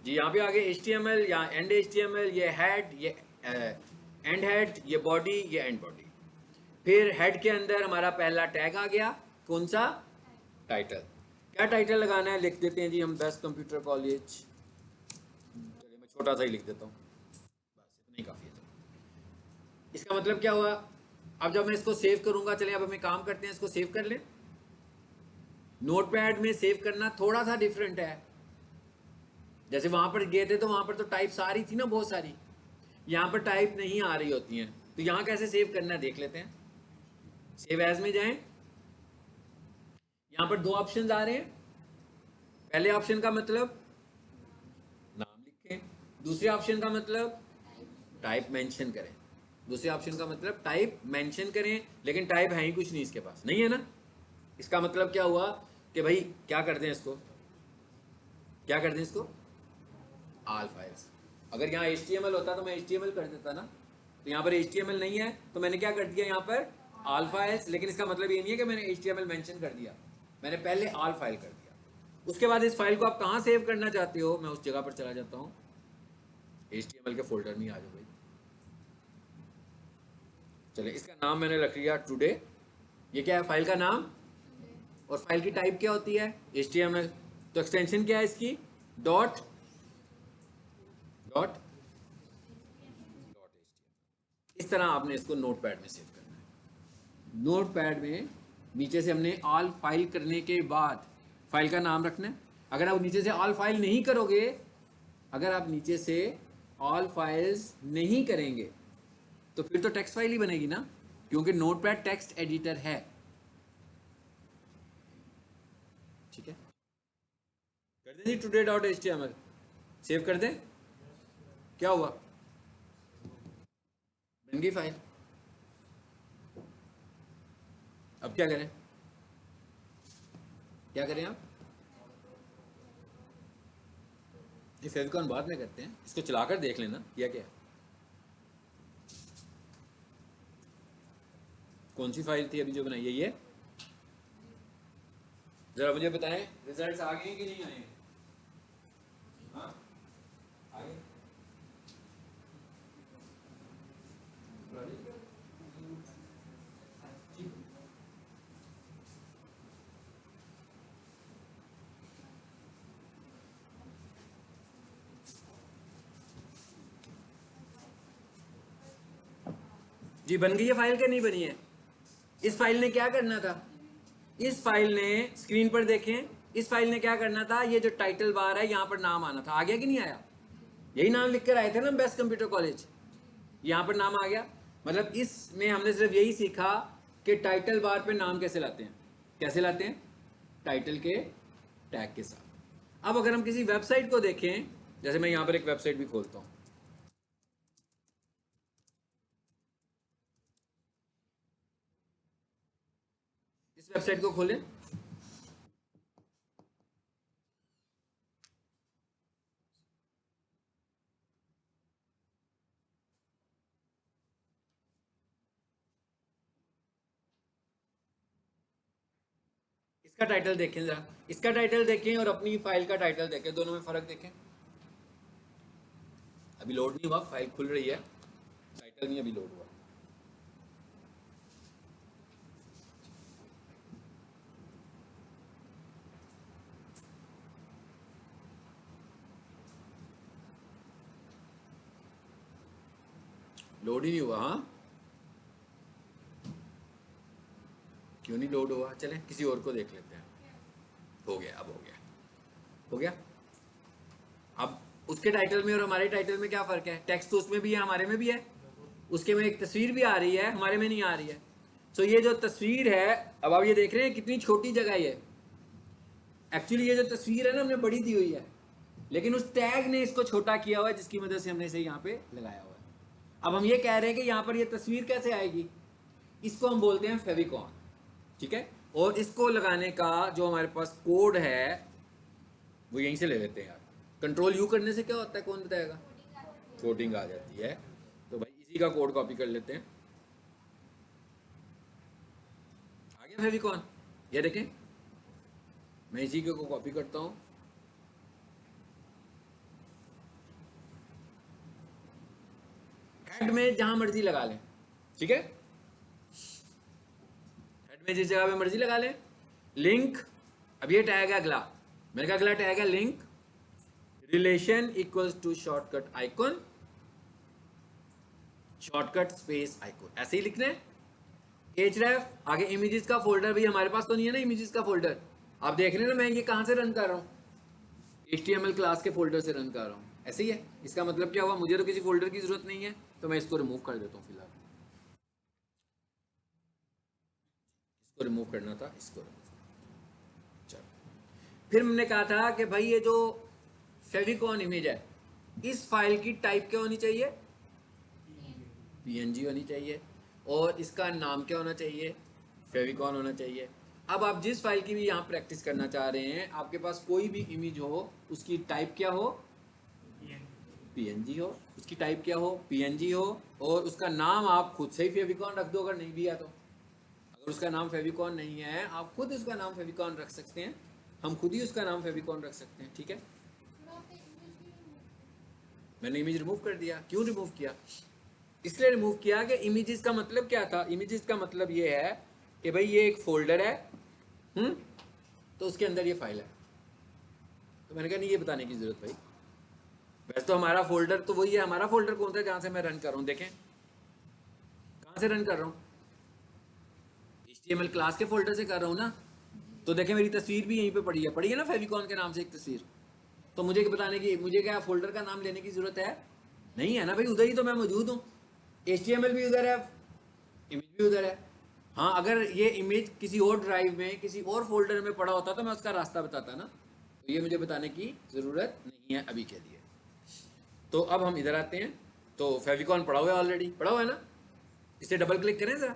जी यहाँ पे आगे HTML, या एंड HTML, ये हेड, ये एंड हेड, ये बॉडी, ये एंड बॉडी। फिर हेड के अंदर हमारा पहला टैग आ गया, कौन सा? टाइटल। क्या टाइटल लगाना है? लिख देते हैं जी हम बेस्ट कंप्यूटर कॉलेज। चलिए मैं छोटा सा ही लिख देता हूँ, बस इतना ही काफ़ी है। इसका मतलब क्या हुआ? अब जब मैं इसको सेव करूंगा, चलिए अब हमें काम करते हैं, इसको सेव कर लें। नोटपैड में सेव करना थोड़ा सा डिफरेंट है। जैसे वहां पर गए थे तो वहां पर तो टाइप्स आ रही थी ना बहुत सारी, यहाँ पर टाइप नहीं आ रही होती हैं। तो यहाँ कैसे सेव करना है देख लेते हैं। सेव एज में जाएं, यहाँ पर दो ऑप्शन आ रहे हैं। पहले ऑप्शन का मतलब नाम लिखें, दूसरे ऑप्शन का मतलब टाइप मेंशन करें। दूसरे ऑप्शन का मतलब टाइप मेंशन करें, लेकिन टाइप है ही कुछ नहीं, इसके पास नहीं है ना। इसका मतलब क्या हुआ कि भाई क्या कर दें इसको, क्या कर दें इसको? All files. अगर यहाँ HTML होता तो मैं HTML कर देता ना, तो यहाँ पर HTML नहीं है तो मैंने क्या कर दिया यहाँ पर? All files. लेकिन इसका मतलब ये नहीं है कि मैंने HTML मेंशन कर दिया, मैंने पहले ऑल फाइल कर दिया। उसके बाद इस फाइल को आप कहाँ सेव करना चाहते हो, मैं उस जगह पर चला जाता हूँ, HTML के फोल्डर में आ जाओ भाई। चलिए इसका नाम मैंने रख लिया टुडे। ये क्या है? फाइल का नाम। और फाइल की टाइप क्या होती है? HTML। तो एक्सटेंशन क्या है इसकी? डॉट डॉट इस तरह आपने इसको नोटपैड में सेव करना है। नोटपैड में नीचे से हमने ऑल फाइल करने के बाद फाइल का नाम रखना है। अगर आप नीचे से ऑल फाइल नहीं करोगे, अगर आप नीचे से ऑल फाइल्स नहीं करेंगे तो फिर तो टेक्स्ट फाइल ही बनेगी ना, क्योंकि नोटपैड टेक्स्ट एडिटर है। ठीक है, कर दें जी टुडे डॉट HTML, सेव कर दें। क्या हुआ? बन गई फाइल। अब क्या करें? क्या करें आप? ये फेविकॉन बाद में करते हैं, इसको चलाकर देख लेना किया क्या है। कौन सी फाइल थी अभी जो बनाई है ये? जरा मुझे बताएं, रिजल्ट्स आ गए कि नहीं आए? हाँ, आ गए। जी बन गई है फाइल क्या नहीं बनी है? इस फाइल ने क्या करना था? इस फाइल ने, स्क्रीन पर देखें, इस फाइल ने क्या करना था? ये जो टाइटल बार है यहाँ पर नाम आना था, आ गया कि नहीं आया? यही नाम लिख कर आए थे ना बेस्ट कंप्यूटर कॉलेज, यहाँ पर नाम आ गया। मतलब इसमें हमने सिर्फ यही सीखा कि टाइटल बार पे नाम कैसे लाते हैं। कैसे लाते हैं? टाइटल के टैग के साथ। अब अगर हम किसी वेबसाइट को देखें, जैसे मैं यहाँ पर एक वेबसाइट भी खोलता हूँ, इस वेबसाइट को खोलें। इसका टाइटल देखें जरा, इसका टाइटल देखें और अपनी फाइल का टाइटल देखें, दोनों में फर्क देखें। अभी लोड नहीं हुआ, फाइल खुल रही है, टाइटल नहीं अभी लोड हुआ। लोड ही नहीं हुआ। हाँ, क्यों नहीं लोड हुआ? चलें किसी और को देख लेते हैं। हो गया, अब हो गया, हो गया। अब उसके टाइटल में और हमारे टाइटल में क्या फ़र्क है? टेक्स्ट तो उसमें भी है, हमारे में भी है। उसके में एक तस्वीर भी आ रही है, हमारे में नहीं आ रही है। तो ये जो तस्वीर है, अब आप ये देख रहे हैं कितनी छोटी जगह है ये। एक्चुअली ये जो तस्वीर है ना, हमने बड़ी दी हुई है, लेकिन उस टैग ने इसको छोटा किया हुआ है, जिसकी मदद से हमने इसे यहाँ पे लगाया हुआ है। अब हम ये कह रहे हैं कि यहाँ पर ये तस्वीर कैसे आएगी, इसको हम बोलते हैं फेविकॉन। ठीक है, और इसको लगाने का जो हमारे पास कोड है वो यहीं से ले लेते हैं यार। कंट्रोल यू करने से क्या होता है, कौन बताएगा? कोडिंग आ जाती है। तो भाई इसी का कोड कॉपी कर लेते हैं। आ गया फेविकॉन, ये देखें, मैं इसी को कॉपी करता हूँ। हेड में जहां मर्जी लगा लें, ठीक है, हेड में जिस जगह पे मर्जी लगा लें। लिंक, अब ये टैग है अगला, मैंने कहा अगला टैग है link relation equals to shortcut icon, shortcut space icon, ऐसे ही लिखना है। href आगे इमेजेस का फोल्डर भी हमारे पास तो नहीं है ना, इमेजेस का फोल्डर आप देख रहे हैं ना, मैं ये कहां से रन कर रहा हूं, HTML क्लास के फोल्डर से रन कर रहा हूं, ऐसे ही है। इसका मतलब क्या हुआ, मुझे तो किसी फोल्डर की जरूरत नहीं है, तो मैं इसको रिमूव कर देता हूं फिलहाल, इसको रिमूव करना था, इसको रिमूव। चलो, फिर हमने कहा था कि भाई ये जो फेविकॉन इमेज है, इस फाइल की टाइप क्या होनी चाहिए, PNG होनी चाहिए, और इसका नाम क्या होना चाहिए, फेविकॉन होना चाहिए। अब आप जिस फाइल की भी यहाँ प्रैक्टिस करना चाह रहे हैं, आपके पास कोई भी इमेज हो, उसकी टाइप क्या हो, PNG हो, उसकी टाइप क्या हो, PNG हो, और उसका नाम आप खुद से ही फेविकॉन रख दो, अगर नहीं भी है तो। अगर उसका नाम फेविकॉन नहीं है, आप खुद उसका नाम फेविकॉन रख सकते हैं, हम खुद ही उसका नाम फेविकॉन रख सकते हैं, ठीक है। मैंने इमेज रिमूव कर दिया, क्यों रिमूव किया, इसलिए रिमूव किया कि इमेजेस का मतलब क्या था, इमेजेस का मतलब ये है कि भाई ये एक फोल्डर है, तो उसके अंदर ये फाइल है, तो मैंने कहा नहीं ये बताने की जरूरत भाई, वैसे तो हमारा फोल्डर तो वही है, हमारा फोल्डर कौन सा है जहां से मैं रन कर रहा हूँ, देखें कहां से रन कर रहा हूँ, HTML क्लास के फोल्डर से कर रहा हूँ ना, तो देखें मेरी तस्वीर भी यहीं पे पड़ी है ना, फेविकॉन के नाम से एक तस्वीर, तो मुझे बताने की, मुझे क्या फोल्डर का नाम लेने की जरूरत है, नहीं है ना भाई, उधर ही तो मैं मौजूद हूँ, HTML भी उधर है, इमेज भी उधर है। हाँ, अगर ये इमेज किसी और ड्राइव में किसी और फोल्डर में पड़ा होता तो मैं उसका रास्ता बताता ना, तो ये मुझे बताने की ज़रूरत नहीं है अभी के लिए। तो अब हम इधर आते हैं, तो फेविकॉन पड़ा हुआ है, ऑलरेडी पड़ा हुआ है ना, इसे डबल क्लिक करें ज़रा,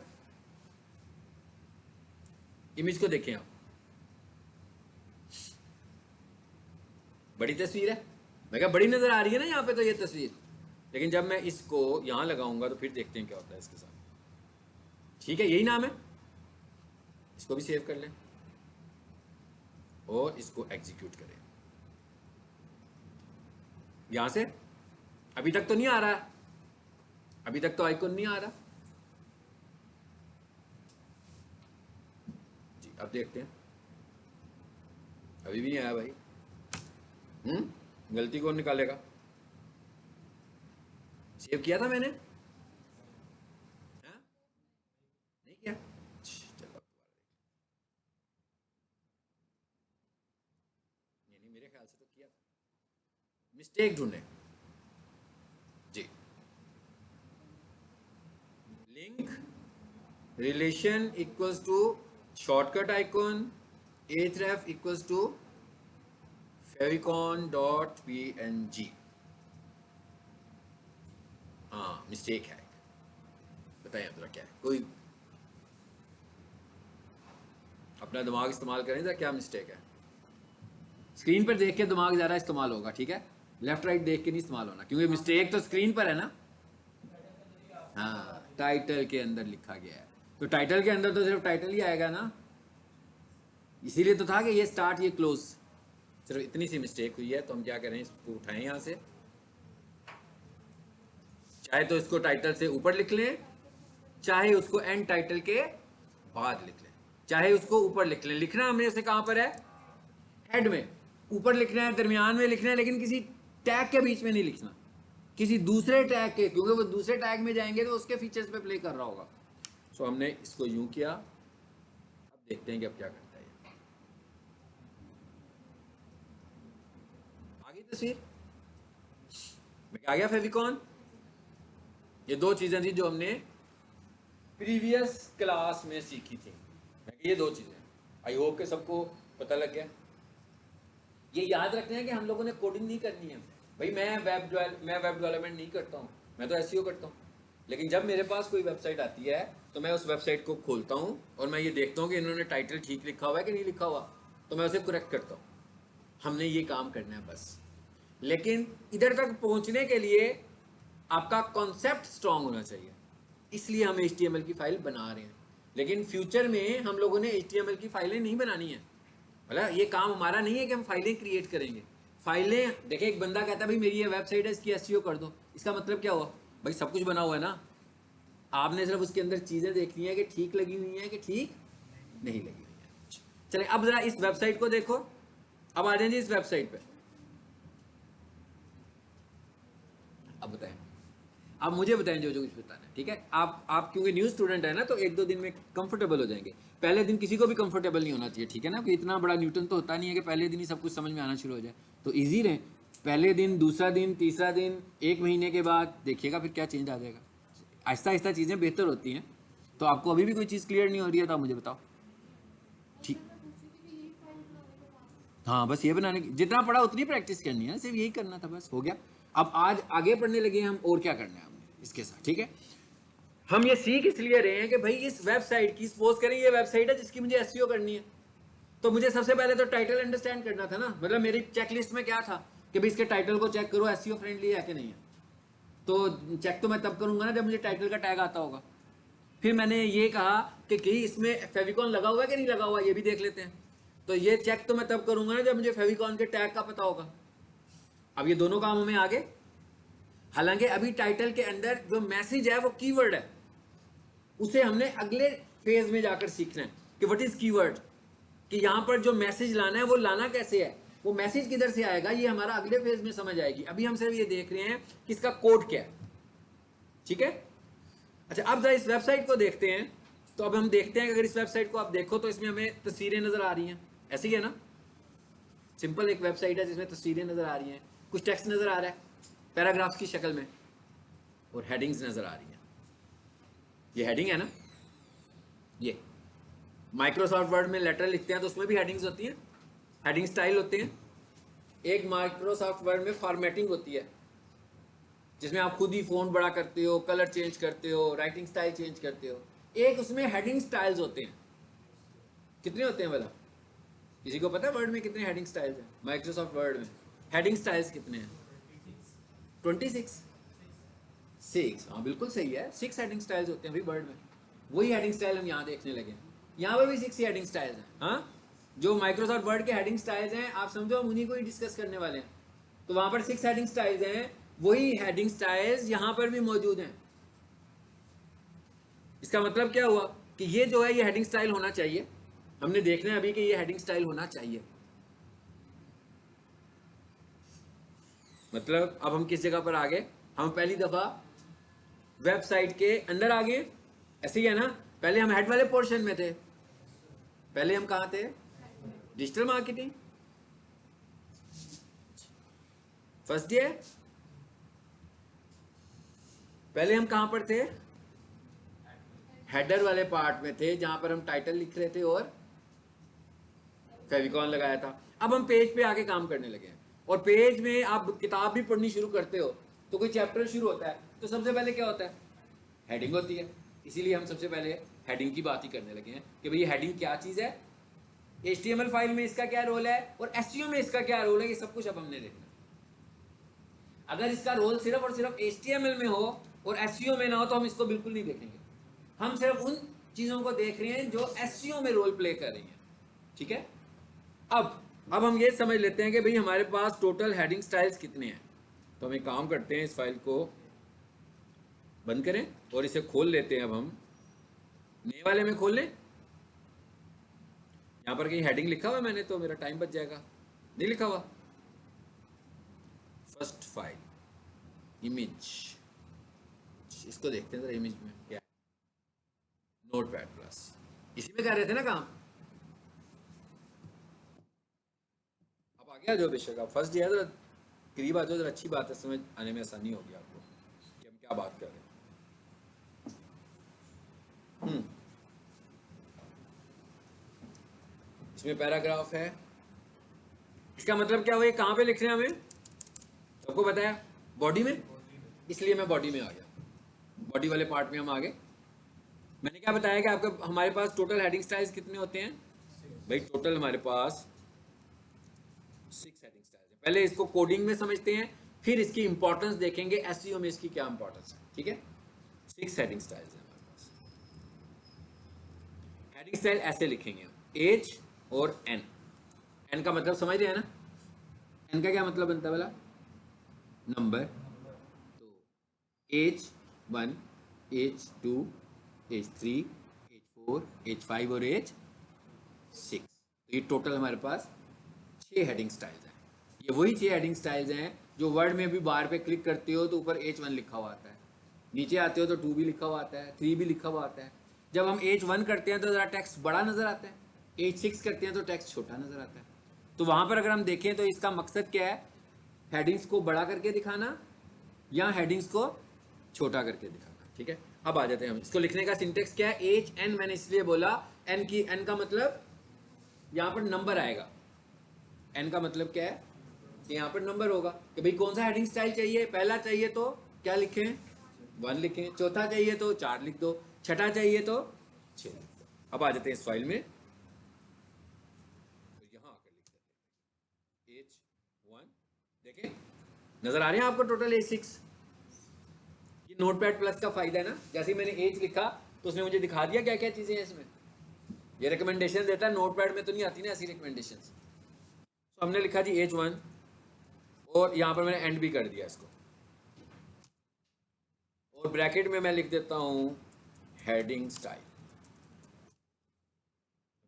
इमेज को देखें आप, बड़ी तस्वीर है, मैं क्या बड़ी नज़र आ रही है ना यहाँ पे तो ये तस्वीर, लेकिन जब मैं इसको यहाँ लगाऊंगा तो फिर देखते हैं क्या होता है इसके साथ, ठीक है, यही नाम है, इसको भी सेव कर लें और इसको एग्जीक्यूट करें, यहां से अभी तक तो नहीं आ रहा है, अभी तक तो आइकन नहीं आ रहा जी, अब देखते हैं, अभी भी नहीं आया भाई, गलती कौन निकालेगा, सेव किया था मैंने, हाँ? नहीं किया, चलो नहीं, मेरे ख्याल से तो किया था, मिस्टेक ढूंढे जी, link relation equals to shortcut icon, href equals to favicon.png, हाँ मिस्टेक है, बताइए जरा क्या है, कोई अपना दिमाग इस्तेमाल करें जरा, क्या मिस्टेक है, स्क्रीन पर देख के दिमाग ज़्यादा इस्तेमाल होगा, ठीक है, लेफ्ट राइट देख के नहीं इस्तेमाल होना, क्योंकि मिस्टेक तो स्क्रीन पर है ना, हाँ टाइटल के अंदर लिखा गया है, तो टाइटल के अंदर तो सिर्फ टाइटल ही आएगा ना, इसीलिए तो था कि ये स्टार्ट ये क्लोज, सिर्फ इतनी सी मिस्टेक हुई है, तो हम क्या करें, इसको उठाएं यहाँ से, चाहे तो इसको टाइटल से ऊपर लिख लें, चाहे उसको एंड टाइटल के बाद लिख लें, चाहे उसको ऊपर लिख लें, लिखना हमने उसे कहाँ पर है, हेड में, ऊपर लिखना है, दरमियान में लिखना है, लेकिन किसी टैग के बीच में नहीं लिखना, किसी दूसरे टैग के, क्योंकि वो दूसरे टैग में जाएंगे तो उसके फीचर्स पे प्ले कर रहा होगा। सो हमने इसको यूं किया, अब देखते हैं कि अब क्या करता है ये, आ गई तस्वीर में, आ गया फेविकॉन। ये दो चीजें थी जो हमने प्रीवियस क्लास में सीखी थी, ये दो चीजें, आई होप के सबको पता लग गया। ये याद रखना है कि हम लोगों ने कोडिंग नहीं करनी है भाई, मैं वेब डेवलपमेंट नहीं करता हूँ, मैं तो एसईओ करता हूँ, लेकिन जब मेरे पास कोई वेबसाइट आती है तो मैं उस वेबसाइट को खोलता हूँ और मैं ये देखता हूँ कि इन्होंने टाइटल ठीक लिखा हुआ है कि नहीं लिखा हुआ, तो मैं उसे करेक्ट करता हूँ, हमने ये काम करना है बस। लेकिन इधर तक पहुँचने के लिए आपका कॉन्सेप्ट स्ट्रांग होना चाहिए, इसलिए हम HTML की फाइल बना रहे हैं, लेकिन फ्यूचर में हम लोगों ने HTML की फाइलें नहीं बनानी है, मतलब ये काम हमारा नहीं है कि हम फाइलें क्रिएट करेंगे। फाइलें देखिए, एक बंदा कहता है भाई मेरी ये वेबसाइट है, इसकी एसईओ कर दो, इसका मतलब क्या हुआ भाई सब कुछ बना हुआ है ना, आपने सिर्फ उसके अंदर चीज़ें देखनी है कि ठीक लगी हुई हैं कि ठीक नहीं लगी हुई है। चलिए अब ज़रा इस वेबसाइट को देखो, अब आ जाएं जी इस वेबसाइट पे। अब बताएं, आप मुझे बताएं जो जो कुछ बताना है, ठीक है। आप क्योंकि न्यू स्टूडेंट है ना, तो एक दो दिन में कंफर्टेबल हो जाएंगे। पहले दिन किसी को भी कंफर्टेबल नहीं होना चाहिए, ठीक है ना, कि इतना बड़ा न्यूटन तो होता नहीं है कि पहले दिन ही सब कुछ समझ में आना शुरू हो जाए। तो ईजी रहे, पहले दिन, दूसरा दिन, तीसरा दिन, एक महीने के बाद देखिएगा फिर क्या चेंज आ जाएगा। आहिस्ता आहिस्ता चीज़ें बेहतर होती हैं। तो आपको अभी भी कोई चीज़ क्लियर नहीं हो रही है तो आप मुझे बताओ, ठीक। हाँ बस ये बनाने की जितना पढ़ा उतनी प्रैक्टिस करनी है, सिर्फ यही करना था, बस हो गया। अब आज आगे पढ़ने लगे हम, और क्या करना है हमने इसके साथ, ठीक है। हम ये सीख इसलिए रहे हैं कि भाई इस वेबसाइट की, सपोज करें ये वेबसाइट है जिसकी मुझे एसईओ करनी है, तो मुझे सबसे पहले तो टाइटल अंडरस्टैंड करना था ना। मतलब मेरी चेकलिस्ट में क्या था कि भाई इसके टाइटल को चेक करो, एसईओ फ्रेंडली है कि नहीं है। तो चेक तो मैं तब करूंगा ना जब मुझे टाइटल का टैग आता होगा। फिर मैंने ये कहा कि इसमें फेविकॉन लगा हुआ है कि नहीं लगा हुआ, ये भी देख लेते हैं। तो ये चेक तो मैं तब करूंगा ना जब मुझे फेविकॉन के टैग का पता होगा। अब ये दोनों काम हमें आगे, हालांकि अभी टाइटल के अंदर जो मैसेज है वो कीवर्ड है, उसे हमने अगले फेज में जाकर सीखना है कि व्हाट इज कीवर्ड, कि यहां पर जो मैसेज लाना है वो लाना कैसे है, वो मैसेज किधर से आएगा, ये हमारा अगले फेज में समझ आएगी। अभी हम सिर्फ ये देख रहे हैं कि इसका कोड क्या है, ठीक है। अच्छा अब जरा इस वेबसाइट को देखते हैं। तो अब हम देखते हैं कि अगर इस वेबसाइट को आप देखो तो इसमें हमें तस्वीरें नजर आ रही हैं, ऐसे ही है ना। सिंपल एक वेबसाइट है जिसमें तस्वीरें नजर आ रही हैं, कुछ टेक्स्ट नजर आ रहा है पैराग्राफ्स की शक्ल में, और हेडिंग्स नजर आ रही हैं। ये हेडिंग है ना, ये माइक्रोसॉफ्ट वर्ड में लेटर लिखते हैं तो उसमें भी हेडिंग्स होती हैं, हेडिंग स्टाइल होते हैं। एक माइक्रोसॉफ्ट वर्ड में फॉर्मेटिंग होती है जिसमें आप खुद ही फोन बड़ा करते हो, कलर चेंज करते हो, राइटिंग स्टाइल चेंज करते हो। एक उसमें हेडिंग स्टाइल्स होते हैं, कितने होते हैं भला, किसी को पता है वर्ड में कितने हेडिंग स्टाइल्स हैं? माइक्रोसॉफ्ट वर्ड में हेडिंग स्टाइल्स कितने हैं? 26। 6, हाँ बिल्कुल सही है, 6 हेडिंग स्टाइल्स होते हैं भाई वर्ड में। वही हेडिंग स्टाइल हम यहाँ देखने लगे हैं, यहाँ पर भी 6 हेडिंग स्टाइल्स हैं। हाँ, जो माइक्रोसॉफ्ट वर्ड के हेडिंग स्टाइल्स हैं, आप समझो हम उन्हीं को ही डिस्कस करने वाले हैं। तो वहां पर 6 हेडिंग स्टाइल्स हैं, वही हेडिंग स्टाइल्स यहाँ पर भी मौजूद हैं। इसका मतलब क्या हुआ कि ये जो है ये हेडिंग स्टाइल होना चाहिए। हमने देखना है अभी कि ये हेडिंग स्टाइल होना चाहिए। मतलब अब हम किस जगह पर आ गए, हम पहली दफा वेबसाइट के अंदर आ गए, ऐसे ही है ना। पहले हम हेड वाले पोर्शन में थे, पहले हम कहाँ थे, डिजिटल मार्केटिंग फर्स्ट डे। पहले हम कहाँ पर थे, हेडर वाले पार्ट में थे जहां पर हम टाइटल लिख रहे थे और फेविकॉन लगाया था। अब हम पेज पे आके काम करने लगे हैं, और पेज में आप किताब भी पढ़नी शुरू करते हो तो कोई चैप्टर शुरू होता है तो सबसे पहले क्या होता है, हेडिंग होती है। इसीलिए हम सबसे पहले हेडिंग की बात ही करने लगे हैं कि भाई हेडिंग क्या चीज़ है, HTML फाइल में इसका क्या रोल है, और SEO में इसका क्या रोल है, ये सब कुछ अब हमने देखना। अगर इसका रोल सिर्फ और सिर्फ HTML में हो और SEO में ना हो तो हम इसको बिल्कुल नहीं देखेंगे। हम सिर्फ उन चीज़ों को देख रहे हैं जो SEO में रोल प्ले कर रही हैं, ठीक है। अब हम ये समझ लेते हैं कि भाई हमारे पास टोटल हेडिंग स्टाइल्स कितने हैं। तो हम एक काम करते हैं, इस फाइल को बंद करें और इसे खोल लेते हैं। अब हम नए वाले में खोल लें, यहाँ पर कहीं हेडिंग लिखा हुआ है मैंने, तो मेरा टाइम बच जाएगा। नहीं लिखा हुआ, फर्स्ट फाइल इमेज, इसको देखते हैं जरा इमेज में क्या है। नोटपैड प्लस, इसी में कर रहे थे ना काम। अब आ गया जो बेशक, आप फर्स्ट डे है तो करीब आ जाओ जरा, अच्छी बात है, समझ आने में आसानी होगी आपको कि हम क्या बात कर रहे हैं। इसमें पैराग्राफ है, इसका मतलब क्या हुआ, ये कहाँ पे लिख रहे हैं हमें, सबको बताया बॉडी में, इसलिए मैं बॉडी में आ गया, बॉडी वाले पार्ट में हम आ गए। मैंने क्या बताया कि आपका हमारे पास टोटल हेडिंग स्टाइल्स कितने होते हैं भाई, टोटल हमारे पास 6 हेडिंग स्टाइल्स है। पहले इसको कोडिंग में समझते हैं, फिर इसकी इंपॉर्टेंस देखेंगे, SEO में इसकी क्या इंपॉर्टेंस है, ठीक है। 6 हेडिंग स्टाइल्स है हमारे पास। हेडिंग स्टाइल ऐसे लिखेंगे हम, एज और एन का मतलब समझ रहे हैं ना, एन का क्या मतलब बनता है बोला, नंबर। तो H1, H2, H3, H4, H5 और H6। तो ये टोटल हमारे पास 6 हेडिंग स्टाइल्स हैं। ये वही 6 हेडिंग स्टाइल्स हैं जो वर्ड में भी बार पे क्लिक करते हो तो ऊपर H1 लिखा हुआ आता है, नीचे आते हो तो 2 भी लिखा हुआ आता है, 3 भी लिखा हुआ आता है। जब हम H1 करते हैं तो ज़रा टेक्स्ट बड़ा नज़र आता है, H6 करते हैं तो टेक्स्ट छोटा नज़र आता है। तो वहाँ पर अगर हम देखें तो इसका मकसद क्या है, हेडिंग्स को बड़ा करके दिखाना या हेडिंग्स को छोटा करके दिखाना। ठीक है, अब आ जाते हैं हम इसको लिखने का सिंटेक्स क्या है। HN मैंने इसलिए बोला, N का मतलब यहाँ पर नंबर आएगा। N का मतलब क्या है कि यहाँ पर नंबर होगा कि भाई कौन सा हेडिंग स्टाइल चाहिए। पहला चाहिए तो क्या लिखें, 1 लिखें, चौथा चाहिए तो 4 लिख दो, छठा चाहिए तो 6 लिख दो। अब आ जाते हैं इस फाइल में, तो यहाँ आकर लिख देते हैं H1। देखें नजर आ रहे हैं आपको टोटल H6। ये नोटपैड प्लस का फायदा है ना, जैसे ही मैंने H लिखा तो उसने मुझे दिखा दिया क्या क्या चीजें हैं इसमें। ये रिकमेंडेशन देता है, नोटपैड में तो नहीं आती ना ऐसी रिकमेंडेशन। तो हमने लिखा जी H1 और यहाँ पर मैंने एंड भी कर दिया इसको, और ब्रैकेट में मैं लिख देता हूँ हेडिंग स्टाइल,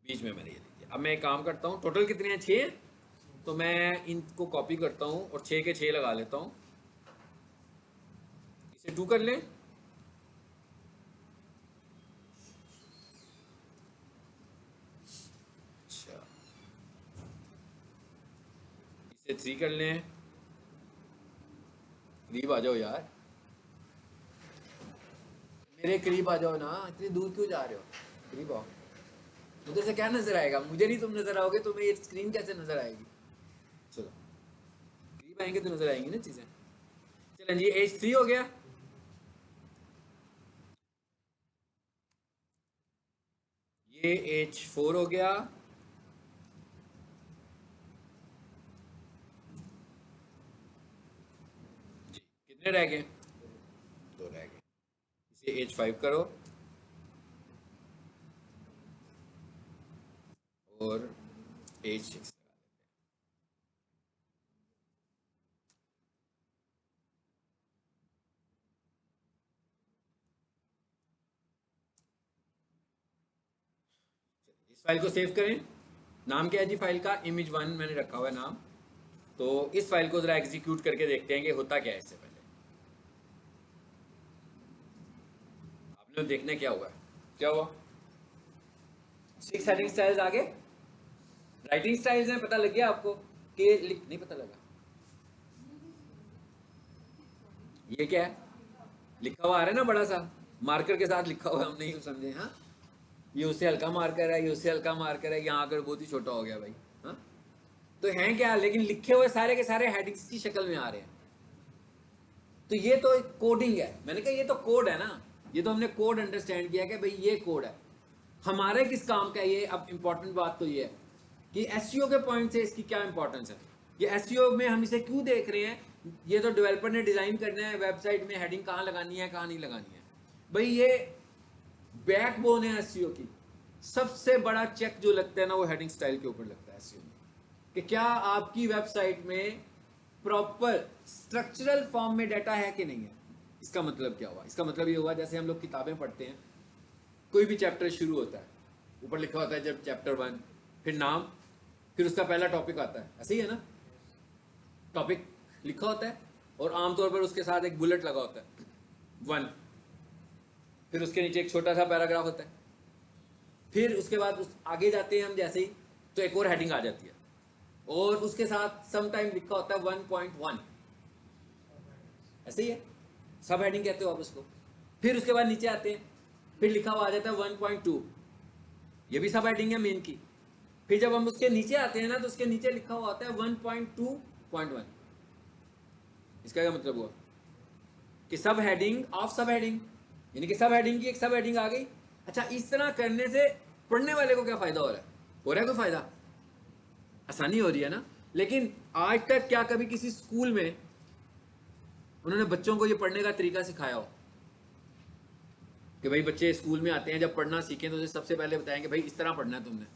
बीच में मैंने ये लिख दिया। अब मैं एक काम करता हूँ, टोटल कितने हैं 6, तो मैं इनको कॉपी करता हूँ और 6 के 6 लगा लेता हूँ। इसे 2 कर लें, अच्छा इसे 3 कर लें। करीब आ जाओ यार, मेरे करीब आ जाओ ना, इतनी दूर क्यों जा रहे हो, करीब आओ। उधर से क्या नजर आएगा, मुझे नहीं तुम नजर आओगे तो मैं ये स्क्रीन कैसे नजर आएगी। चलो करीब आएंगे तो नजर आएंगी ना चीजें। चलें जी H3 हो गया, ये H4 हो गया, जी कितने रह गए, 2 रह गए। इसे H5 करो और H6 इस फाइल को सेव करें। नाम क्या है जी फाइल का, image1 मैंने रखा हुआ है नाम। तो इस फाइल को जरा एग्जीक्यूट करके देखते हैं कि होता क्या है। इससे पहले आपने देखना क्या हुआ है, क्या हुआ, 6 हेडिंग स्टाइल्स आगे, राइटिंग स्टाइल्स हैं, पता लग गया आपको कि लिख नहीं पता लगा। ये क्या है, लिखा हुआ आ रहा है ना बड़ा सा मार्कर के साथ लिखा हुआ है, हम नहीं समझे। हाँ ये उससे हल्का मार्कर है, ये उससे हल्का मार्कर है, यहाँ आकर बहुत ही छोटा हो गया भाई। हाँ तो हैं क्या, लेकिन लिखे हुए सारे के सारे हेडिंग्स की शक्ल में आ रहे हैं। तो ये तो कोडिंग है, मैंने कहा ये तो कोड है ना, ये तो हमने कोड अंडरस्टैंड किया कि भाई ये कोड है। हमारे किस काम का ये, अब इंपॉर्टेंट बात तो ये है कि एसईओ के पॉइंट से इसकी क्या इंपॉर्टेंस है। ये एसईओ में हम इसे क्यों देख रहे हैं, ये तो डेवलपर ने डिजाइन करना है वेबसाइट में हेडिंग कहाँ लगानी है कहाँ नहीं लगानी है। भाई ये बैकबोन है एसईओ की। सबसे बड़ा चेक जो लगता है ना वो हेडिंग स्टाइल के ऊपर लगता है एसईओ में, कि क्या आपकी वेबसाइट में प्रॉपर स्ट्रक्चरल फॉर्म में डाटा है कि नहीं है। इसका मतलब क्या हुआ, इसका मतलब ये हुआ जैसे हम लोग किताबें पढ़ते हैं, कोई भी चैप्टर शुरू होता है, ऊपर लिखा होता है जब चैप्टर 1, फिर नाम, फिर उसका पहला टॉपिक आता है, ऐसे ही है ना, टॉपिक लिखा होता है और आमतौर पर उसके साथ एक बुलेट लगा होता है 1, फिर उसके नीचे एक छोटा सा पैराग्राफ होता है, फिर उसके बाद उस आगे जाते हैं हम जैसे ही तो एक और हेडिंग आ जाती है और उसके साथ सम टाइम लिखा होता है 1.1, ऐसे ही है, सब हेडिंग कहते हो आप उसको। फिर उसके बाद नीचे आते हैं, फिर लिखा हुआ आ जाता है 1.2, ये भी सब हेडिंग है मेन की। फिर जब हम उसके नीचे आते हैं ना तो उसके नीचे लिखा हुआ होता है 1.2.1। इसका क्या मतलब हुआ कि सब हेडिंग ऑफ सब हेडिंग, यानी कि सब हेडिंग की एक सब हेडिंग आ गई। अच्छा इस तरह करने से पढ़ने वाले को क्या फायदा हो रहा है, हो रहा है कोई फायदा, आसानी हो रही है ना। लेकिन आज तक क्या कभी किसी स्कूल में उन्होंने बच्चों को ये पढ़ने का तरीका सिखाया हो कि भाई बच्चे स्कूल में आते हैं जब पढ़ना सीखें तो उसे सबसे पहले बताएंगे भाई इस तरह पढ़ना है तुमने,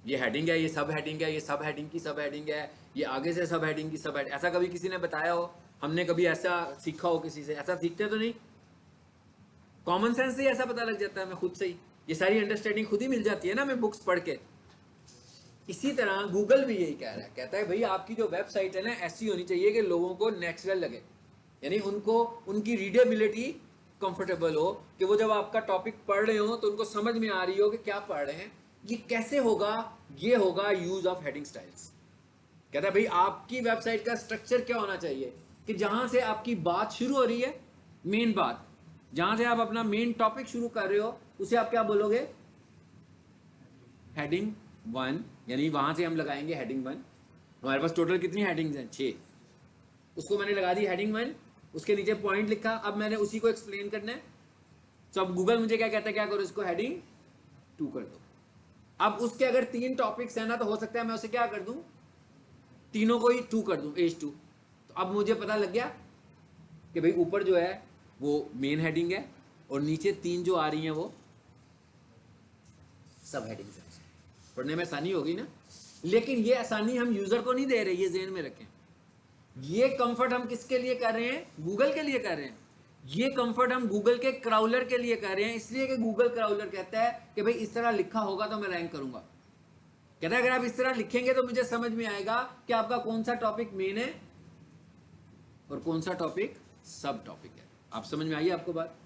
ये हेडिंग है, ये सब हेडिंग है, ये सब हेडिंग की सब हेडिंग है, ये आगे से सब हेडिंग की सब हेडिंग। ऐसा कभी किसी ने बताया हो? हमने कभी ऐसा सीखा हो किसी से? ऐसा सीखते तो नहीं, कॉमन सेंस से ही ऐसा पता लग जाता है, मैं खुद से ही ये सारी अंडरस्टैंडिंग खुद ही मिल जाती है ना, मैं बुक्स पढ़ के। इसी तरह गूगल भी यही कह रहा है, कहता है भाई आपकी जो वेबसाइट है ना ऐसी होनी चाहिए कि लोगों को नेचुरल लगे, यानी उनको उनकी रीडेबिलिटी कंफर्टेबल हो, कि वो जब आपका टॉपिक पढ़ रहे हो तो उनको समझ में आ रही हो कि क्या पढ़ रहे हैं। ये कैसे होगा? ये होगा यूज ऑफ हेडिंग स्टाइल्स। कहता है भाई आपकी वेबसाइट का स्ट्रक्चर क्या होना चाहिए कि जहां से आपकी बात शुरू हो रही है, मेन बात, जहां से आप अपना मेन टॉपिक शुरू कर रहे हो, उसे आप क्या बोलोगे? हेडिंग 1, यानी वहां से हम लगाएंगे हेडिंग 1। हमारे पास टोटल कितनी हेडिंग्स हैं? 6। उसको मैंने लगा दी हेडिंग 1, उसके नीचे पॉइंट लिखा, अब मैंने उसी को एक्सप्लेन करना है। तो अब गूगल मुझे क्या कहता है, क्या करो, इसको हेडिंग 2 कर दो। अब उसके अगर 3 टॉपिक्स है ना, तो हो सकता है मैं उसे क्या कर दूं, तीनों को ही 2 कर दूं, एज 2। तो अब मुझे पता लग गया कि भाई ऊपर जो है वो मेन हेडिंग है और नीचे 3 जो आ रही हैं वो सब हेडिंग्स हैं। पढ़ने में आसानी होगी ना। लेकिन ये आसानी हम यूजर को नहीं दे रहे, ये ज़हन में रखें। ये कंफर्ट हम किसके लिए कर रहे हैं? गूगल के लिए कर रहे हैं। ये कंफर्ट हम गूगल के क्राउलर के लिए कर रहे हैं, इसलिए कि गूगल क्राउलर कहता है कि भाई इस तरह लिखा होगा तो मैं रैंक करूंगा। कहता है अगर आप इस तरह लिखेंगे तो मुझे समझ में आएगा कि आपका कौन सा टॉपिक मेन है और कौन सा टॉपिक सब टॉपिक है। आप समझ में आई आपको बात?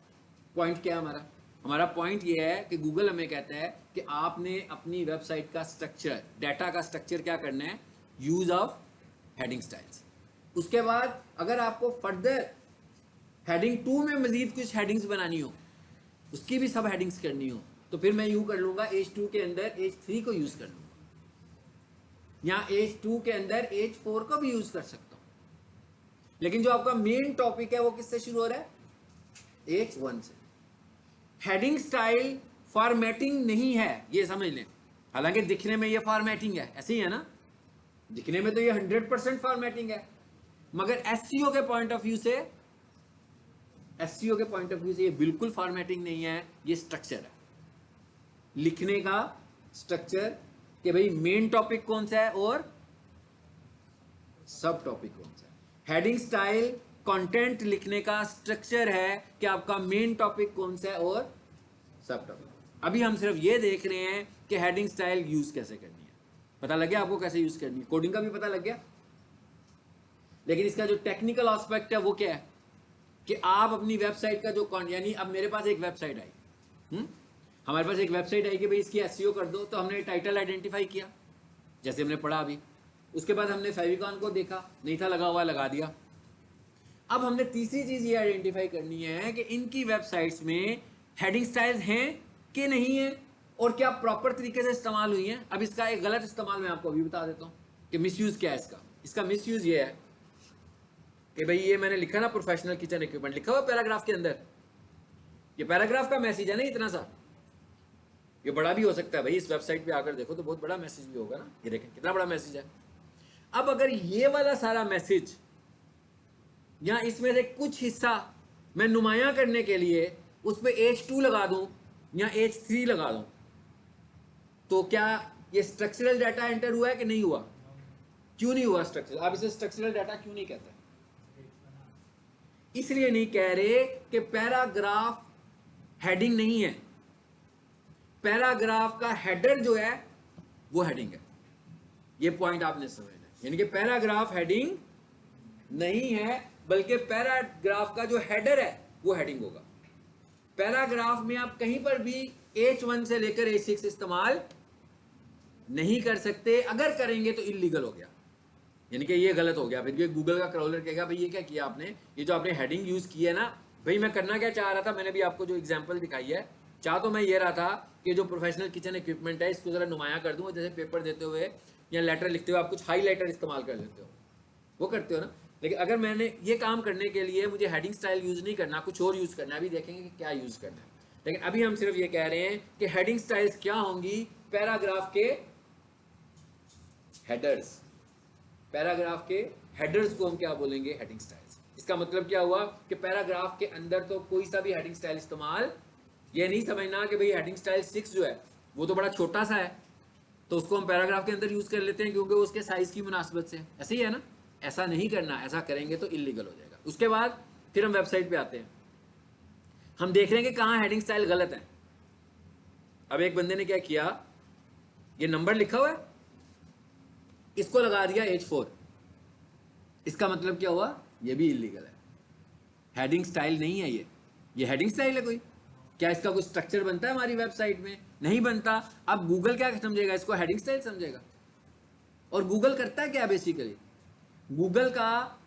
पॉइंट क्या है हमारा? हमारा पॉइंट ये है कि गूगल हमें कहता है कि आपने अपनी वेबसाइट का स्ट्रक्चर, डाटा का स्ट्रक्चर क्या करना है? Use of heading styles. उसके बाद अगर आपको फर्दर हेडिंग 2 में मजीद कुछ हेडिंग्स बनानी हो, उसकी भी सब हेडिंग्स करनी हो, तो फिर मैं यूं कर लूंगा, एज 2 के अंदर एज 3 को यूज कर लूंगा, या एज 2 के अंदर एज 4 को भी यूज कर सकता हूं। लेकिन जो आपका मेन टॉपिक है वो किससे शुरू हो रहा है? एज 1 से। हेडिंग स्टाइल फॉर्मेटिंग नहीं है, ये समझ लें। हालांकि दिखने में ये फॉर्मेटिंग है, ऐसे ही है ना, दिखने में तो ये 100% फॉर्मेटिंग है, मगर एसईओ के पॉइंट ऑफ व्यू से, एसईओ के पॉइंट ऑफ व्यू से ये बिल्कुल फॉर्मेटिंग नहीं है, ये स्ट्रक्चर है, लिखने का स्ट्रक्चर, कि भाई मेन टॉपिक कौन सा है और सब टॉपिक कौन सा है। हेडिंग स्टाइल कंटेंट लिखने का स्ट्रक्चर है कि आपका मेन टॉपिक कौन सा है और सब टॉपिक। अभी हम सिर्फ ये देख रहे हैं कि हेडिंग स्टाइल यूज कैसे करनी है। पता लग गया आपको कैसे यूज करनी है? कोडिंग का भी पता लग गया। लेकिन इसका जो टेक्निकल एस्पेक्ट है वो क्या है कि आप अपनी वेबसाइट का जो यानी अब मेरे पास एक वेबसाइट आई, हमारे पास एक वेबसाइट आई कि भाई इसकी एसईओ कर दो, तो हमने टाइटल आइडेंटिफाई किया जैसे हमने पढ़ा अभी। उसके बाद हमने फेविकॉन को देखा, नहीं था लगा हुआ, लगा दिया। अब हमने तीसरी चीज ये आइडेंटिफाई करनी है कि इनकी वेबसाइट्स में हेडिंग स्टाइल्स हैं कि नहीं है और क्या प्रॉपर तरीके से इस्तेमाल हुई हैं। अब इसका एक गलत इस्तेमाल मैं आपको अभी बता देता हूँ कि मिसयूज क्या है इसका। इसका मिसयूज ये है कि भाई ये मैंने लिखा ना प्रोफेशनल किचन इक्विपमेंट, लिखा हुआ पैराग्राफ के अंदर, ये पैराग्राफ का मैसेज है ना इतना सा, ये बड़ा भी हो सकता है भाई, इस वेबसाइट पे आकर देखो तो बहुत बड़ा मैसेज भी होगा ना, ये देखें कितना बड़ा मैसेज है। अब अगर ये वाला सारा मैसेज या इसमें से कुछ हिस्सा मैं नुमायां करने के लिए उस पर एज 2 लगा दूं या एज 3 लगा दूं, तो क्या ये स्ट्रक्चरल डाटा एंटर हुआ है कि नहीं हुआ? क्यों नहीं हुआ स्ट्रक्चरल? आप इसे स्ट्रक्चरल डाटा क्यों नहीं कहते? इसलिए नहीं कह रहे कि पैराग्राफ हेडिंग नहीं है, पैराग्राफ का हेडर जो है वो हेडिंग है। ये पॉइंट आपने समझना है, यानी कि पैराग्राफ हेडिंग नहीं है, बल्कि पैराग्राफ का जो हेडर है वो हेडिंग होगा। पैराग्राफ में आप कहीं पर भी H1 से लेकर H6 इस्तेमाल नहीं कर सकते, अगर करेंगे तो इलीगल हो गया, यानी कि ये गलत हो गया। फिर गूगल का क्राउलर कहेगा भाई ये क्या किया आपने, ये जो आपने हेडिंग यूज की है ना। भाई मैं करना क्या चाह रहा था, मैंने भी आपको जो एग्जांपल दिखाई है, चाह तो मैं ये रहा था कि जो प्रोफेशनल किचन इक्विपमेंट है इसको जरा नुमाया कर दूं, जैसे पेपर देते हुए या लेटर लिखते हुए आप कुछ हाईलाइटर इस्तेमाल कर लेते हो, वो करते हो ना। लेकिन अगर मैंने ये काम करने के लिए मुझे हेडिंग स्टाइल यूज नहीं करना, कुछ और यूज करना है, अभी देखेंगे कि क्या यूज करना है। लेकिन अभी हम सिर्फ ये कह रहे हैं कि हेडिंग स्टाइल्स क्या होंगी, पैराग्राफ के हेडर्स, पैराग्राफ के हेडर्स को हम क्या बोलेंगे? Heading styles. इसका मतलब क्या हुआ कि पैराग्राफ के अंदर तो कोई सा भी हेडिंग स्टाइल इस्तेमाल, ये नहीं समझना कि भाई हेडिंग स्टाइल 6 जो है वो तो बड़ा छोटा सा है, तो उसको हम पैराग्राफ के अंदर यूज कर लेते हैं क्योंकि उसके साइज की मुनासबत से। ऐसे ही है ना, ऐसा नहीं करना, ऐसा करेंगे तो इलीगल हो जाएगा। उसके बाद फिर हम वेबसाइट पे आते हैं, हम देख रहे हैं कि कहाँ हेडिंग स्टाइल गलत है। अब एक बंदे ने क्या किया, ये नंबर लिखा हुआ है, इसको लगा दिया H4। इसका मतलब क्या हुआ, ये भी इलीगल है, हेडिंग स्टाइल नहीं है ये हेडिंग स्टाइल है कोई? क्या इसका कोई स्ट्रक्चर बनता है हमारी वेबसाइट में? नहीं बनता। अब गूगल क्या समझेगा इसको, हेडिंग स्टाइल समझेगा। और गूगल करता है क्या बेसिकली, गूगल का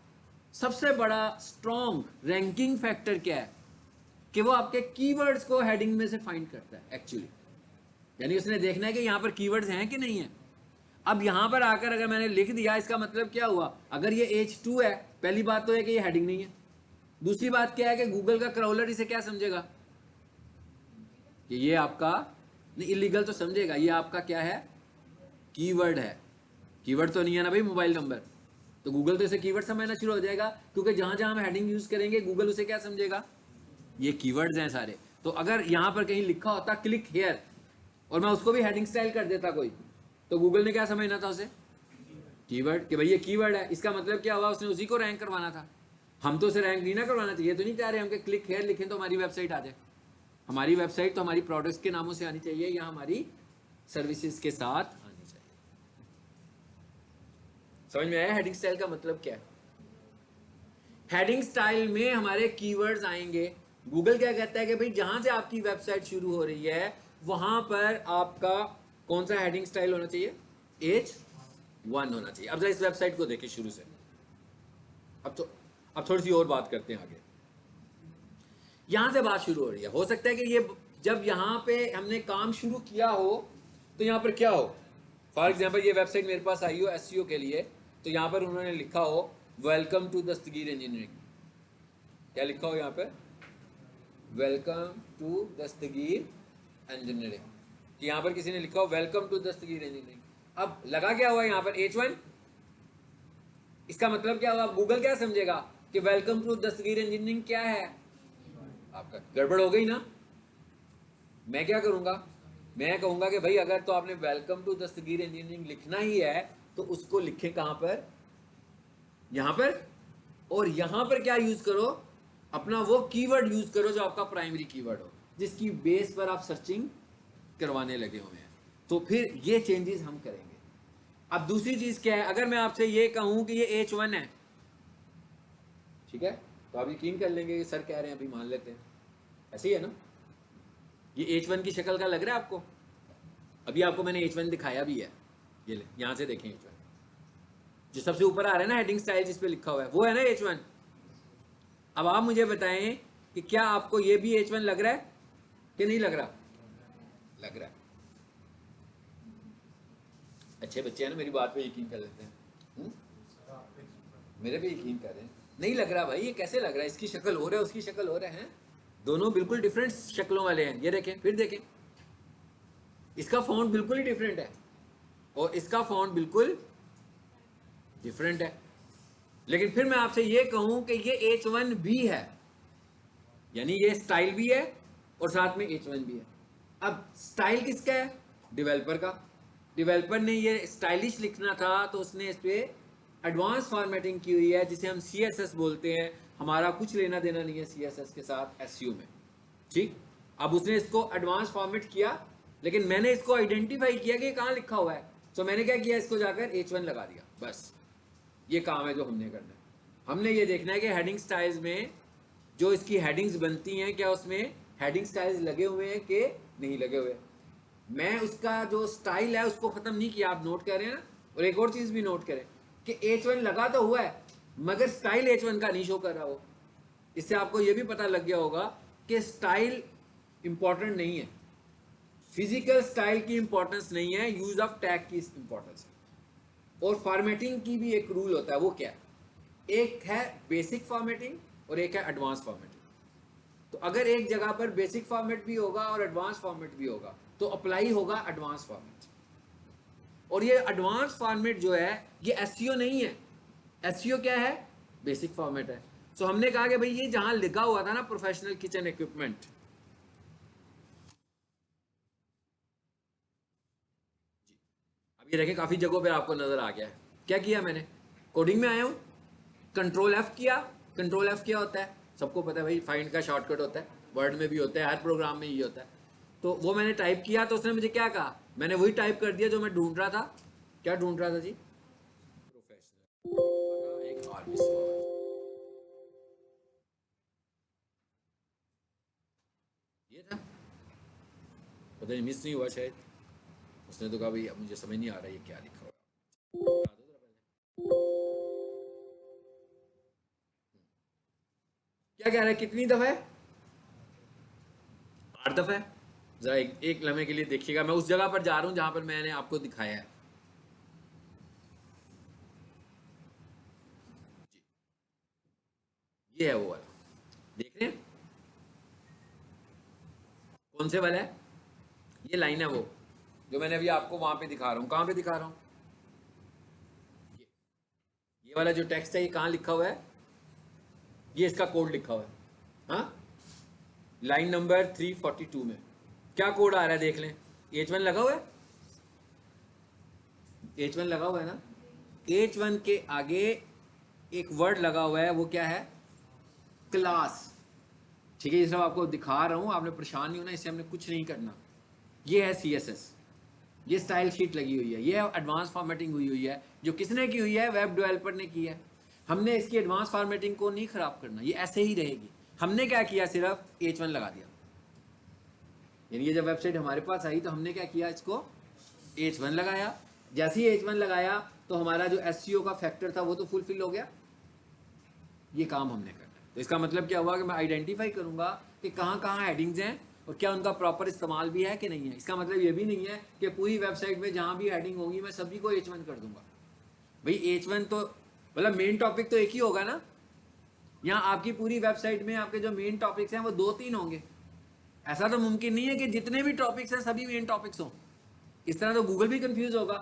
सबसे बड़ा स्ट्रॉन्ग रैंकिंग फैक्टर क्या है कि वो आपके कीवर्ड्स को हेडिंग में से फाइंड करता है एक्चुअली। यानी उसने देखना है कि यहां पर कीवर्ड्स हैं कि नहीं है। अब यहां पर आकर अगर मैंने लिख दिया, इसका मतलब क्या हुआ, अगर ये H2 है, पहली बात तो है कि ये हेडिंग नहीं है। दूसरी बात क्या है कि गूगल का क्राउलर इसे क्या समझेगा कि ये आपका नहीं, इलीगल तो समझेगा, ये आपका क्या है, कीवर्ड है। कीवर्ड तो नहीं है ना भाई मोबाइल नंबर, तो गूगल तो इसे कीवर्ड समझना शुरू हो जाएगा, क्योंकि जहां जहां हम हेडिंग यूज करेंगे गूगल उसे क्या समझेगा, ये कीवर्ड्स हैं सारे। तो अगर यहां पर कहीं लिखा होता क्लिक हियर और मैं उसको भी हेडिंग स्टाइल कर देता कोई, तो गूगल ने क्या समझना था उसे, कीवर्ड, कि भाई ये कीवर्ड है। इसका मतलब क्या हुआ, उसने उसी को रैंक करवाना था। हम तो उसे रैंक नहीं ना करवाना चाहिए, तो नहीं चाह रहे हम कि क्लिक हियर लिखें तो हमारी वेबसाइट आ जाए। हमारी वेबसाइट तो हमारी प्रोडक्ट्स के नामों से आनी चाहिए या हमारी सर्विसेज के साथ आनी चाहिए। समझ में आया हेडिंग स्टाइल का मतलब क्या है? हेडिंग स्टाइल में हमारे कीवर्ड्स आएंगे। गूगल क्या कहता है कि भाई जहां से आपकी वेबसाइट शुरू हो रही है वहां पर आपका कौन सा हेडिंग स्टाइल होना चाहिए, H1 होना चाहिए। अब जरा इस वेबसाइट को देखिए शुरू से। अब थोड़ी सी और बात करते हैं आगे। यहां से बात शुरू हो रही है, हो सकता है कि ये जब यहां पे हमने काम शुरू किया हो तो यहां पर क्या हो, फॉर एग्जाम्पल ये वेबसाइट मेरे पास आई हो SEO के लिए, तो यहां पर उन्होंने लिखा हो वेलकम टू दस्तगीर इंजीनियरिंग। क्या लिखा हो यहाँ पे, वेलकम टू दस्तगीर इंजीनियरिंग। कि यहाँ पर किसी ने लिखा हो वेलकम टू दस्तगीर इंजीनियरिंग। अब लगा क्या हुआ यहाँ पर H1, इसका मतलब क्या हुआ, गूगल क्या समझेगा कि वेलकम टू दस्तगीर इंजीनियरिंग क्या है, आपका गड़बड़ हो गई ना। मैं क्या करूंगा, मैं कहूंगा कि भाई अगर तो आपने वेलकम टू दस्तगीर इंजीनियरिंग लिखना ही है तो उसको लिखे कहां पर, यहां पर। और यहां पर क्या यूज करो, अपना वो कीवर्ड यूज करो जो आपका प्राइमरी कीवर्ड हो, जिसकी बेस पर आप सर्चिंग करवाने लगे हुए हैं। तो फिर ये चेंजेस हम करेंगे। अब दूसरी चीज क्या है, अगर मैं आपसे ये कहूं कि ये H1 है, ठीक है, तो आप यकीन कर लेंगे कि सर कह रहे हैं, अभी मान लेते हैं ऐसे ही है ना। ये H1 की शक्ल का लग रहा है आपको, अभी आपको मैंने H1 दिखाया भी है, ये ले यहां से देखें H1 जो सबसे ऊपर आ रहा है ना हेडिंग स्टाइल जिस पे लिखा हुआ है, वो है ना H1। अब आप मुझे बताएं कि क्या आपको ये भी H1 लग रहा है कि नहीं लग रहा, लग रहा है। अच्छे बच्चे हैं ना, मेरी बात पे यकीन कर लेते हैं। मेरे पे यकीन कर रहे हैं, नहीं लग रहा भाई, ये कैसे लग रहा है, इसकी शक्ल हो रहा है उसकी शक्ल हो रहा है, दोनों बिल्कुल डिफरेंट शक्लों वाले हैं। ये देखें, फिर देखें, इसका फॉन्ट बिल्कुल ही डिफरेंट है और इसका फॉन्ट बिल्कुल डिफरेंट है। लेकिन फिर मैं आपसे ये कहूं कि ये H1 भी है, यानी ये स्टाइल भी है और साथ में H1 भी है। अब स्टाइल किसका है, डेवलपर का। डेवलपर ने ये स्टाइलिश लिखना था तो उसने इस पे एडवांस फॉर्मेटिंग की हुई है जिसे हम CSS बोलते हैं। हमारा कुछ लेना देना नहीं है CSS के साथ SEO में, ठीक। अब उसने इसको एडवांस फॉर्मेट किया, लेकिन मैंने इसको आइडेंटिफाई किया कि कहाँ लिखा हुआ है, तो मैंने क्या किया, इसको जाकर H1 लगा दिया। बस ये काम है जो हमने करना है। हमने ये देखना है कि हेडिंग स्टाइल्स में जो इसकी हेडिंग्स बनती हैं, क्या उसमें हेडिंग स्टाइल्स लगे हुए हैं कि नहीं लगे हुए। मैं उसका जो स्टाइल है उसको खत्म नहीं किया, आप नोट करें ना। और एक और चीज भी नोट करें कि H1 लगा तो हुआ है मगर स्टाइल H1 का नहीं शो कर रहा हो। इससे आपको यह भी पता लग गया होगा कि स्टाइल इंपॉर्टेंट नहीं है, फिजिकल स्टाइल की इंपॉर्टेंस नहीं है, यूज ऑफ टैग की इंपॉर्टेंस है। और फॉर्मेटिंग की भी एक रूल होता है, वो क्या है, एक है बेसिक फॉर्मेटिंग और एक है एडवांस फॉर्मेटिंग। तो अगर एक जगह पर बेसिक फॉर्मेट भी होगा और एडवांस फॉर्मेट भी होगा तो अप्लाई होगा एडवांस फॉर्मेट। और ये एडवांस फॉर्मेट जो है ये SEO नहीं है, SEO क्या है, बेसिक फॉर्मेट है। तो हमने कहा कि भाई ये जहां लिखा हुआ था ना प्रोफेशनल किचन इक्विपमेंट, अब ये देखें काफ़ी जगहों पे आपको नज़र आ गया है। क्या किया मैंने, कोडिंग में आया हूँ, कंट्रोल एफ किया। कंट्रोल एफ क्या होता है, सबको पता है भाई, फाइंड का शॉर्टकट होता है, वर्ड में भी होता है, हर प्रोग्राम में ये होता है। तो वो मैंने टाइप किया तो उसने मुझे क्या कहा, मैंने वही टाइप कर दिया जो मैं ढूंढ रहा था। क्या ढूंढ रहा था जी, प्रोफेशनल एक आर्मी सवाल। ये था, पता नहीं मिस नहीं हुआ शायद, उसने तो कहा भाई अब मुझे समझ नहीं आ रहा ये क्या लिखा हुआ है। क्या कह रहा है, कितनी दफा है, 8 दफा है। जरा एक लम्हे के लिए देखिएगा, मैं उस जगह पर जा रहा हूं जहां पर मैंने आपको दिखाया है। ये है वो वाला, देख रहे हैं कौन से वाला है, ये लाइन है वो जो मैंने अभी आपको वहां पे दिखा रहा हूँ। कहां पे दिखा रहा हूँ, ये वाला जो टेक्स्ट है ये कहां लिखा हुआ है, ये इसका कोड लिखा हुआ है। हाँ, लाइन नंबर 342 में क्या कोड आ रहा है देख लें, H1 लगा हुआ है, H1 लगा हुआ है ना। H1 के आगे एक वर्ड लगा हुआ है, वो क्या है, क्लास। ठीक है, ये सब आपको दिखा रहा हूं, आपने परेशान नहीं होना, इससे हमने कुछ नहीं करना। ये है CSS, ये स्टाइल शीट लगी हुई है, ये एडवांस फॉर्मेटिंग हुई हुई है, जो किसने की हुई है, वेब डेवलपर ने की है। हमने इसकी एडवांस फॉर्मेटिंग को नहीं खराब करना, ये ऐसे ही रहेगी। हमने क्या किया, सिर्फ H1 लगा दिया। यानी ये जब वेबसाइट हमारे पास आई तो हमने क्या किया, इसको H1 लगाया। जैसे ही H1 लगाया तो हमारा जो SEO का फैक्टर था वो तो फुलफिल हो गया। ये काम हमने करना है। तो इसका मतलब क्या हुआ कि मैं आइडेंटिफाई करूंगा कि कहाँ कहाँ हेडिंग्स हैं और क्या उनका प्रॉपर इस्तेमाल भी है कि नहीं है। इसका मतलब ये भी नहीं है कि पूरी वेबसाइट में जहाँ भी हेडिंग होगी मैं सभी को H1 कर दूंगा। भाई H1 तो मतलब मेन टॉपिक तो एक ही होगा ना। यहाँ आपकी पूरी वेबसाइट में आपके जो मेन टॉपिक्स हैं वो 2-3 होंगे। ऐसा तो मुमकिन नहीं है कि जितने भी टॉपिक्स हैं सभी मेन टॉपिक्स हों। इस तरह तो गूगल भी कंफ्यूज होगा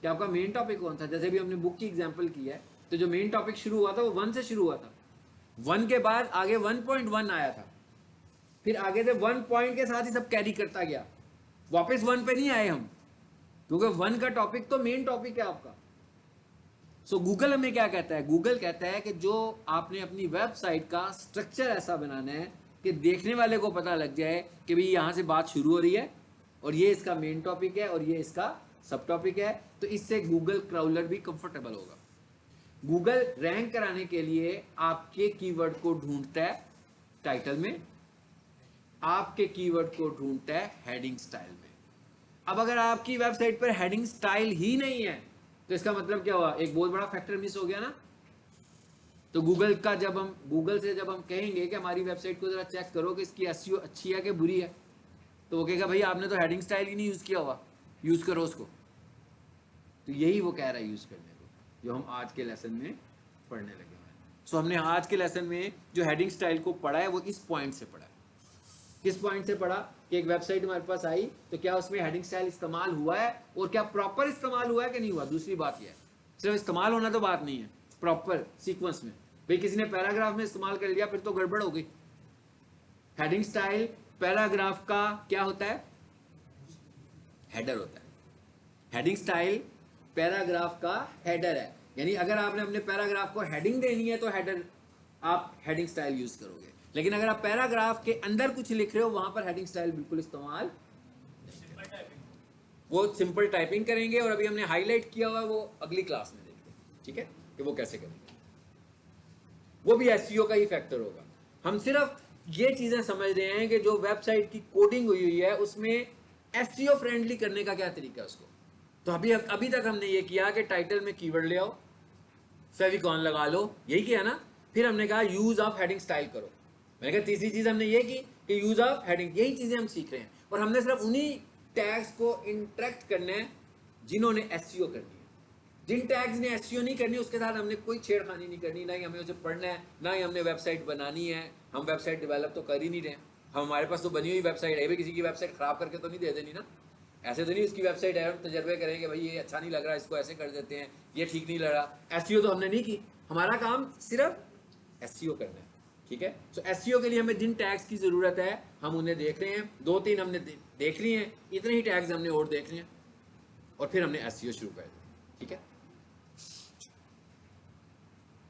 कि आपका मेन टॉपिक कौन था। जैसे भी हमने बुक की एग्जांपल की है, तो जो मेन टॉपिक शुरू हुआ था वो 1 से शुरू हुआ था। 1 के बाद आगे 1.1 आया था, फिर आगे से 1 पॉइंट के साथ ही सब कैरी करता गया। वापस 1 पे नहीं आए हम, क्योंकि 1 का टॉपिक तो मेन टॉपिक है आपका। सो गूगल हमें क्या कहता है, गूगल कहता है कि जो आपने अपनी वेबसाइट का स्ट्रक्चर ऐसा बनाना है कि देखने वाले को पता लग जाए कि भाई यहाँ से बात शुरू हो रही है और ये इसका मेन टॉपिक है और ये इसका सब टॉपिक है। तो इससे गूगल क्राउलर भी कंफर्टेबल होगा। गूगल रैंक कराने के लिए आपके कीवर्ड को ढूंढता है टाइटल में, आपके कीवर्ड को ढूंढता है हेडिंग स्टाइल में। अब अगर आपकी वेबसाइट पर हेडिंग स्टाइल ही नहीं है तो इसका मतलब क्या हुआ, एक बहुत बड़ा फैक्टर मिस हो गया ना। तो गूगल से जब हम कहेंगे कि हमारी वेबसाइट को जरा चेक करो कि इसकी एसईओ अच्छी है कि बुरी है, तो वो कहेगा भाई आपने तो हेडिंग स्टाइल ही नहीं यूज किया हुआ, यूज करो उसको। तो यही वो कह रहा है यूज करने को, जो हम आज के लेसन में पढ़ने लगे हैं। सो हमने आज के लेसन में जो हेडिंग स्टाइल को पढ़ा है वो इस पॉइंट से पढ़ा है। किस पॉइंट से पढ़ा कि एक वेबसाइट हमारे पास आई तो क्या उसमें हेडिंग स्टाइल इस्तेमाल हुआ है और क्या प्रॉपर इस्तेमाल हुआ है कि नहीं हुआ। दूसरी बात यह है, सिर्फ इस्तेमाल होना तो बात नहीं है, प्रॉपर सीक्वेंस में। भाई किसी ने पैराग्राफ में इस्तेमाल कर लिया फिर तो गड़बड़ हो गई। हेडिंग स्टाइल पैराग्राफ का क्या होता है, हेडर होता है। हेडिंग स्टाइल पैराग्राफ का हेडर है, यानी अगर आपने अपने पैराग्राफ को हेडिंग देनी है तो हेडर आप हेडिंग स्टाइल यूज करोगे। लेकिन अगर आप पैराग्राफ के अंदर कुछ लिख रहे हो वहां पर हेडिंग स्टाइल बिल्कुल इस्तेमाल, वो सिंपल टाइपिंग करेंगे। और अभी हमने हाईलाइट किया हुआ है, वो अगली क्लास में देखते हैं, ठीक है, कि वो कैसे करेंगे। वो भी एसईओ का ही फैक्टर होगा। हम सिर्फ ये चीजें समझ रहे हैं कि जो वेबसाइट की कोडिंग हुई है उसमें एसईओ फ्रेंडली करने का क्या तरीका है उसको। तो अभी तक हमने ये किया कि टाइटल में कीवर्ड ले आओ, फेविकॉन लगा लो, यही किया ना। फिर हमने कहा यूज ऑफ हेडिंग स्टाइल करो। मैंने कहा तीसरी चीज हमने ये की कि यूज ऑफ हेडिंग। यही चीजें हम सीख रहे हैं और हमने सिर्फ उन्हीं टैग्स को इंटरेक्ट करने हैं जिन्होंने एसईओ करनी है। जिन टैग्स ने एसईओ नहीं करनी उसके साथ हमने कोई छेड़खानी नहीं करनी, ना ही हमें उसे पढ़ना है, ना ही हमने वेबसाइट बनानी है। हम वेबसाइट डेवलप तो कर ही नहीं रहे, हमारे पास तो बनी हुई वेबसाइट है। भाई किसी की वेबसाइट खराब करके तो नहीं दे देनी ना। ऐसे तो नहीं उसकी वेबसाइट है हम तजर्बे करेंगे भाई ये अच्छा नहीं लग रहा, इसको ऐसे कर देते हैं, ये ठीक नहीं लग रहा। एसईओ तो हमने नहीं की, हमारा काम सिर्फ एसईओ करना है, ठीक है। सो एसईओ के लिए हमें जिन टैग्स की जरूरत है हम उन्हें देख रहे हैं। 2-3 हमने देख लिए हैं, इतने ही टैग्स हमने और देख रहे हैं। और फिर हमने एसईओ शुरू कर दिया। ठीक है।